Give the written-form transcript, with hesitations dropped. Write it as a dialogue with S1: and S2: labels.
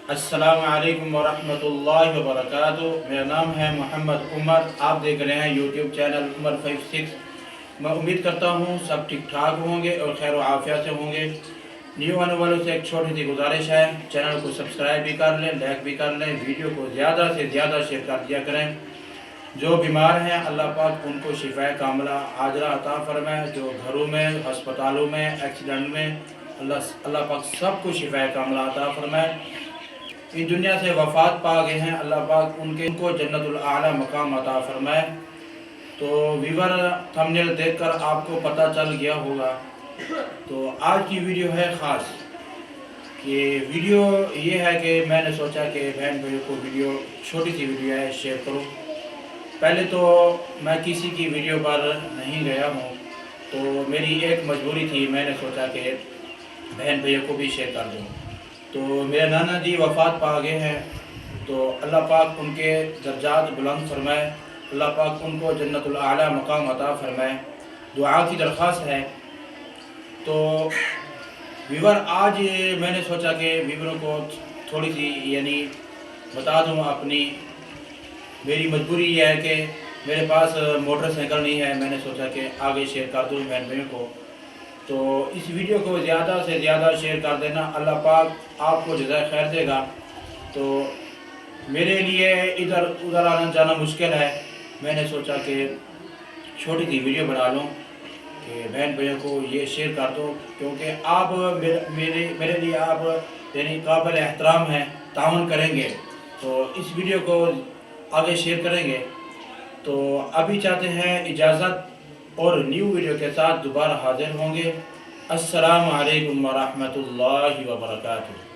S1: السلام علیکم ورحمۃ اللہ وبرکاتہ۔ میرا نام ہے محمد عمر، آپ دیکھ رہے ہیں یوٹیوب چینل عمر 56۔ میں امید کرتا ہوں سب ٹھیک ٹھاک ہوں گے اور خیر و عافیت سے ہوں گے۔ نیو آنے والوں سے ایک چھوٹی سی گزارش ہے، چینل کو سبسکرائب بھی کر لیں، لائک بھی کر لیں، ویڈیو کو زیادہ سے زیادہ شیئر کر دیا کریں۔ جو بیمار ہیں اللہ پاک ان کو شفاء کاملہ عاجلہ عطا فرمائے، جو گھروں میں، ہسپتالوں میں، ایکسیڈنٹ میں، اللہ پاک سب کو شفاء کاملہ عطا فرمائے۔ اس دنیا سے وفات پا گئے ہیں، اللہ پاک ان کو جنت الاعلیٰ مقام عطا فرمائے۔ تو ویور تھمبنیل دیکھ کر آپ کو پتہ چل گیا ہوگا، تو آج کی ویڈیو ہے خاص۔ کہ ویڈیو یہ ہے کہ میں نے سوچا کہ بہن بھائیوں کو ویڈیو چھوٹی سی ویڈیو ہے شیئر کروں۔ پہلے تو میں کسی کی ویڈیو پر نہیں گیا ہوں، تو میری ایک مجبوری تھی، میں نے سوچا کہ بہن بھائیوں کو بھی شیئر کر دوں۔ تو میرے نانا جی وفات پا گئے ہیں، تو اللہ پاک ان کے درجات بلند فرمائے، اللہ پاک ان کو جنت الاعلیٰ مقام عطا فرمائے۔ دعا کی درخواست ہے۔ تو ویور آج میں نے سوچا کہ ویوروں کو تھوڑی سی بتا دوں اپنی۔ میری مجبوری یہ ہے کہ میرے پاس موٹر سائیکل نہیں ہے، میں نے سوچا کہ آگے شیئر کر دوں بہن بھائیوں کو۔ تو اس ویڈیو کو زیادہ سے زیادہ شیئر کر دینا، اللہ پاک آپ کو جزائے خیر دے گا۔ تو میرے لیے ادھر ادھر آنا جانا مشکل ہے، میں نے سوچا کہ چھوٹی سی ویڈیو بنا لوں کہ بہن بھائیوں کو یہ شیئر کر دو، کیونکہ آپ میرے لیے آپ قابل احترام ہیں، تعاون کریں گے تو اس ویڈیو کو آگے شیئر کریں گے۔ تو ابھی چاہتے ہیں اجازت، اور نیو ویڈیو کے ساتھ دوبارہ حاضر ہوں گے۔ السلام علیکم ورحمۃ اللہ وبرکاتہ۔